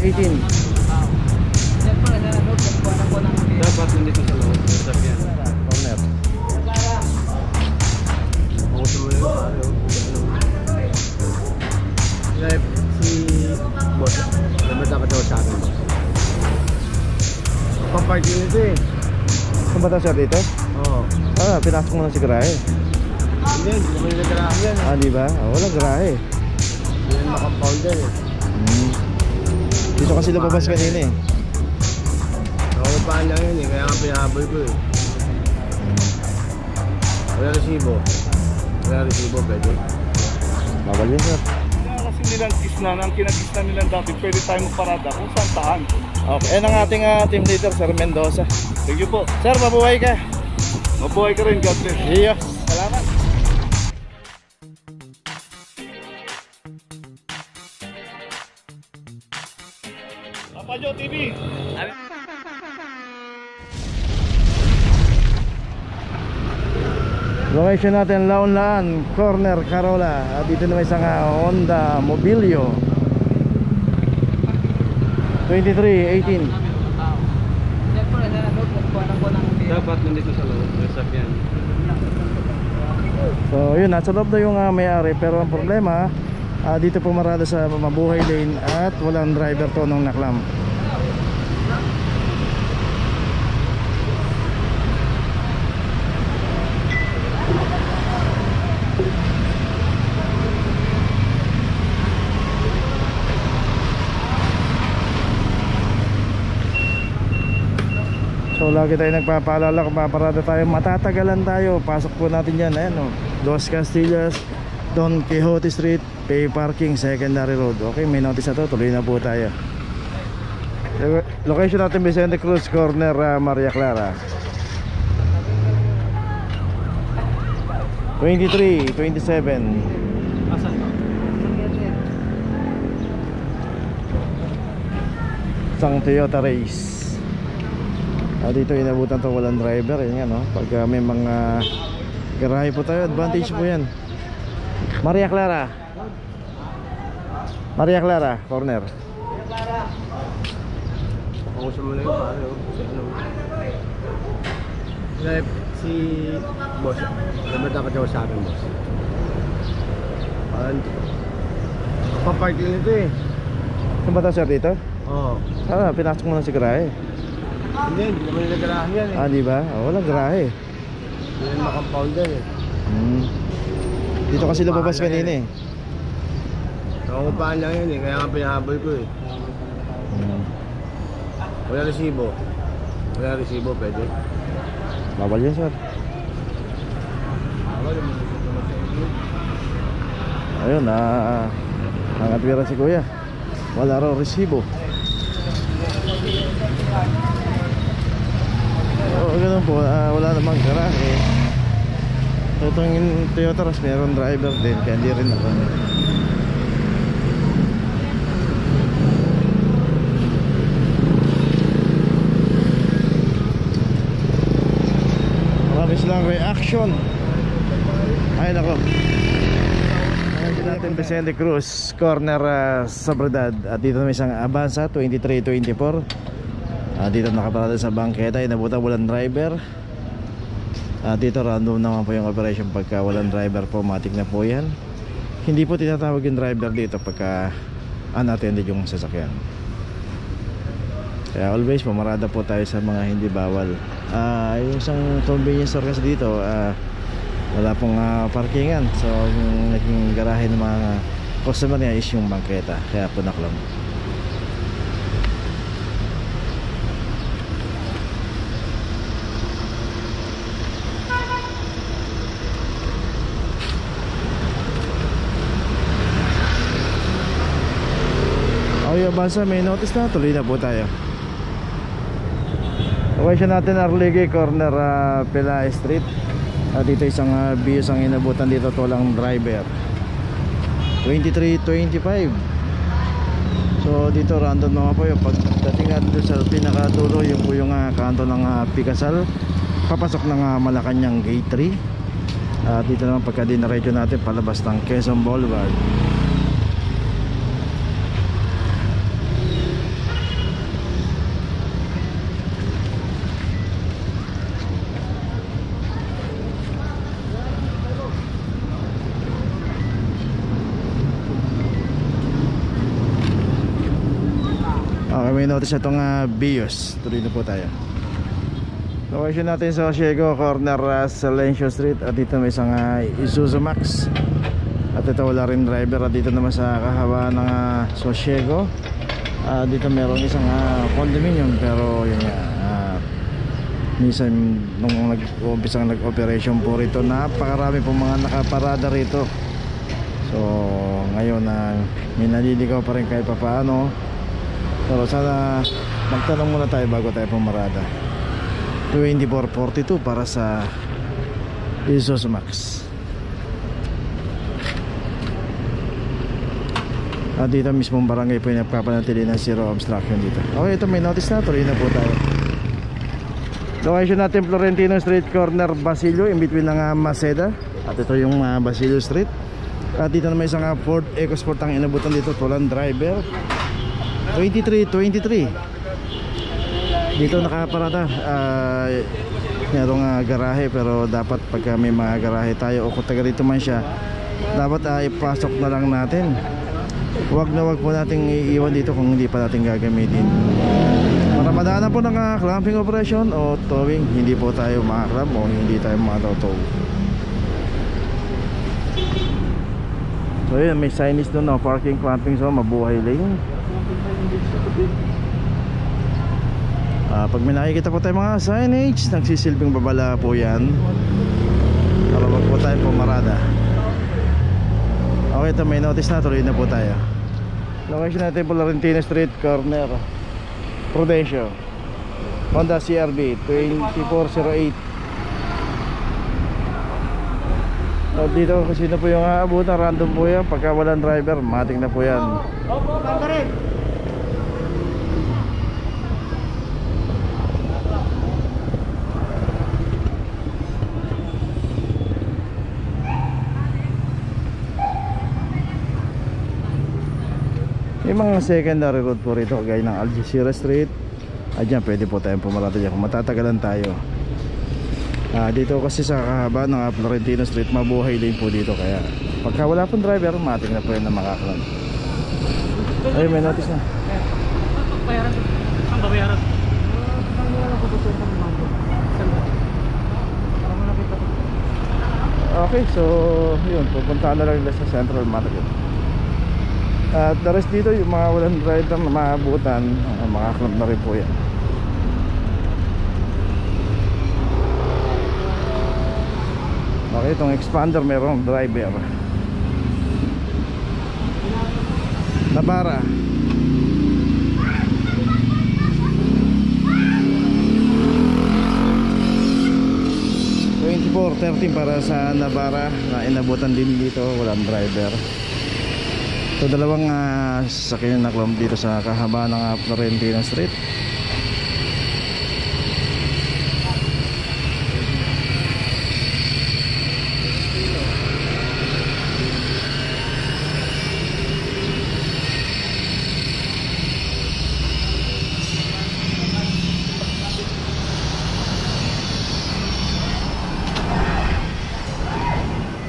18. Dapat nandito sa loob. Sabihan. Corner. Makusin mo yun, pare. Live si boss. Dapat daw sa akin. Paparking nito eh. Saan ba tayo sir dito? Oo. Pinasok mo na si Garahe. Hindi, hindi naman yung nagkarahan yan eh. Di ba? Walang Garahe. Hindi naman makampaul yan eh. Dito kasi lumabas kanina eh. Nakapapaan lang yun eh, kaya nga pinahabol ko eh. Wala resibo. Wala resibo, pwede. Bawal yun sir. Kaya kasi nilang kisnan, ang kinakisna nilang dati, pwede tayo magparada kung saan saan. Okay, yan ang ating team leader, Sir Mendoza. Thank you po. Sir, mabuhay ka. Mabuhay ka rin, God bless. Iyo, salamat. Papajo TV. Location natin, Laon-Laan, Corner, Carola. At dito naman isang Honda Mobilio 2318. Dapat nandito sa loob. Sabihan. So yun, nasa loob na yung may-ari. Pero ang problema, dito pumarada sa Mabuhay Lane at walang driver to nung naklam. So lagi tayo nagpapaalala kung paparada tayo, matatagalan tayo. Pasok po natin yan, Dos Castillas, Don Quixote Street, pay parking, secondary road. Okay, may notice na to, tuloy na po tayo. Location natin, Vicente Cruz, Corner, Maria Clara. 23, 27. Asan ba? Isang Toyota Race. Dito inabutan to, walang driver. Yan nga, pag may mga garahe po tayo, advantage po yan. Maria Clara. Maria Clara, corner. Makusin mo na yun, pare. Live si boss. Dapat daw sa akin, boss. Paparking nito eh. Saan ba tayo sir dito? Oo. Pinasok mo na si Garahe. Hindi, hindi naman yung nagkarahan yan eh. Di ba? Walang Garahe. Hindi naman makampaul yan eh. Dito kasi lumabas kanina eh. Nakapapaan lang yun eh, kaya nga pinahabol ko eh. Wala resibo. Wala resibo, pwede. Bawal yan sir. Ayun, nangatwira si kuya. Wala raw resibo. Ganun po, wala namang garahe. Itong Toyota Rush, meron driver din, kaya hindi rin ako. Marami silang reaction. Ay nako. Dito natin Vicente Cruz, Corner, Sobriedad. At dito naman isang Avanza 2324. Dito nakaparada sa bangketa, inabutan walang driver. Dito random naman po yung operation pagka walang driver po, matik na po yan. Hindi po tinatawag yung driver dito pagka unattended yung sasakyan. Kaya always pumarada po tayo sa mga hindi bawal. Yung isang convenience store kasi dito, wala pong parkingan. So yung naging garahe ng mga customer niya is yung bangketa, kaya po naklam. Yung basa may notice na, tuloy na po tayo. Location natin Arligue, Corner, Pelay Street. Dito isang bios ang inabutan dito, walang driver. 2325. So dito random naman po yung pagdating natin sa pinakadulo, yung po yung kanto ng Picasal, papasok ng Malacanang Gate 3. Dito naman pagka dinaretso natin palabas ng Quezon Boulevard. Okay, may notice itong Bios. Tuloy na po tayo. Location natin sa Osiego, corner Silencio Street. At dito may isang Isuzu Max. At ito wala rin driver. At dito naman sa kahabaan ng Osiego, dito meron isang condominium. Pero yun nga, minsan nung nag-umpisang nag-operation po rito, napakarami po mga nakaparada rito. So ngayon may naliligaw pa rin kahit papaano. Pero sana magtanong muna tayo bago tayo pumarada. 2442 para sa Isuzu Max. At dito mismong barangay po yung nagpapanatili ng zero obstruction dito. Okay, ito may notice na. Tuloy na po tayo. Location natin Florentino Street, corner Basilio, in between ng Maceda. At ito yung Basilio Street. At dito naman isang Ford EcoSport ang inabutan dito. Walang driver. 2323. Dito nakaparada. Merong garahe, pero dapat pagka may mga garahe tayo o kung taga rito man siya, dapat ipasok na lang natin. Huwag po nating iiwan dito kung hindi pa natin gagamitin. Para madaanan po ng clamping operation o towing, hindi po tayo makaklam o hindi tayo makatow. So yun, may signage doon, no? Parking, clamping, so mabuhay lane. Pag may nakikita po tayo mga signage, nagsisilbing babala po yan para wag po tayo pumarada. Okay, ito may notice na. Tuloy na po tayo. Location natin po Florentino Street, corner Prudencio, Honda CRV 2408. At dito kasi na po yung aabutan, random po yan. Pagka walang driver, matik na po yan. May mga secondary road po rito, kagaya ng Algeciras Street. Diyan pwede po tayong pumarada dyan kung matatagalan tayo. Dito kasi sa kahaba ng Florentino Street, mabuhay din po dito. Kaya pagka wala pong driver, matik na po yan na makakalan. Ay, may notice na. Bayaran. Ang babayaran? Okay, so yun, pupunta na lang nila sa Central Market. At the rest dito, yung mga walang driver na maabutan, makaklap na rin po yan. Okay, itong expander merong driver. Nabara. $24.13 para sa Navara na inabutan din dito, walang driver. So dalawang sasakyan na klomp dito sa kahaba ng Florentino Street.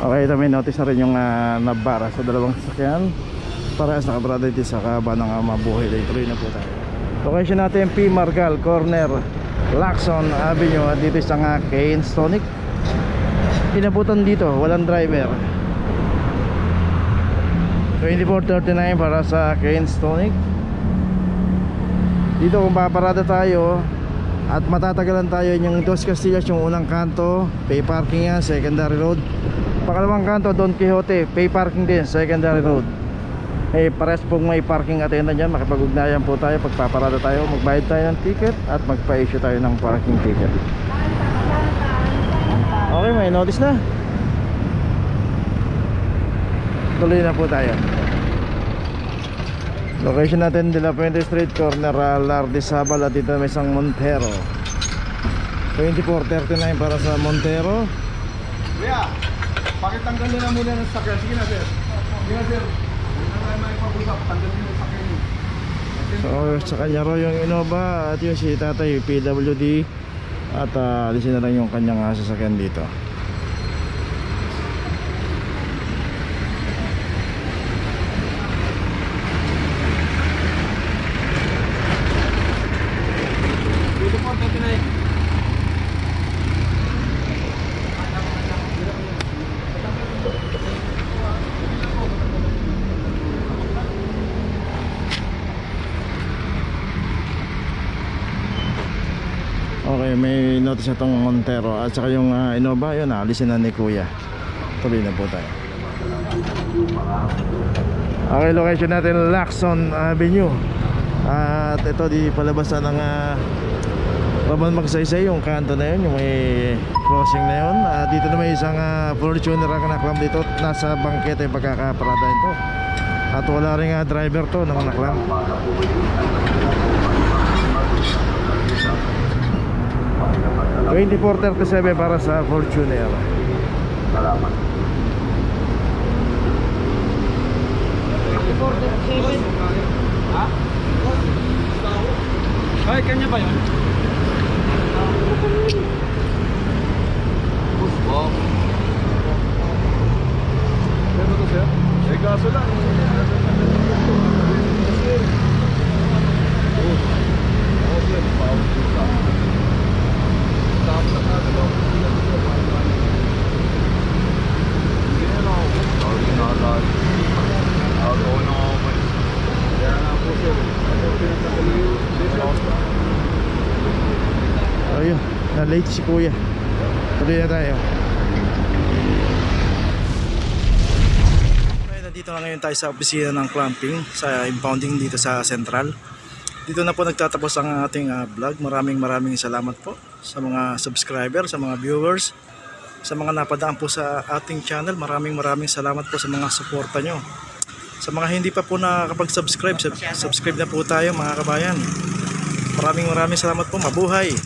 Okay, ito may notice na rin yung Navara sa dalawang sasakyan. Parehas nakabrada dito sa kahaba ng mabuhay. Tuloy na po tayo. Location natin P. Margal, corner Lacson Avenue. At dito isang Cairns Tonic. Inabutan dito, walang driver. 2439 para sa Cairns Tonic. Dito kung paparada tayo at matatagalan tayo, yung Dos Castillas, yung unang kanto, pay parking yan, secondary road. Pangalawang kanto, Don Quixote, pay parking din, secondary road. Pares pong may parking attendant dyan. Makipag-ugnayan po tayo pagpaparada tayo. Magbayad tayo ng ticket at magpa-issue tayo ng parking ticket. Okay, may notice na. Tuloy na po tayo. Location natin De La Puente Street, corner Lardizabal. At dito may isang Montero 2439 para sa Montero. Kuya, pakitanggal nyo na muna ng sakyan. Sige na sir. Sige na sir. So sa kanya ro yung Innova at yung si tatay PWD. At alisin na lang yung kanyang sasakyan dito. Okay, may notice na tong Montero at saka yung Innova, yun, alisin na ni Kuya. Tuloy na po tayo. Okay, location natin Lacson Avenue. At ito di palabasan ng Ramon Magsaysay, yung kanto na yun, yung may crossing na yun. Dito na may isang Fortuner ang naklam dito. Nasa bangketa yung pagkakaparada ito. At wala rin driver to ng naklam. $24.37 para sa Fortuner. Salamat. Ha? Ay, kanya ba yun? Wow. Ano to sir? Eh gaso lang. Ayun, na late si Kuya. Tuloy na tayo. Okay, nandito na ngayon tayo sa opisina ng clamping, sa impounding dito sa Central. Dito na po nagtatapos ang ating vlog. Maraming salamat po sa mga subscriber, sa mga viewers, sa mga napadaan po sa ating channel. Maraming salamat po sa mga suporta nyo. Sa mga hindi pa po nakakapag-subscribe, subscribe na po tayo mga kabayan. Maraming salamat po. Mabuhay!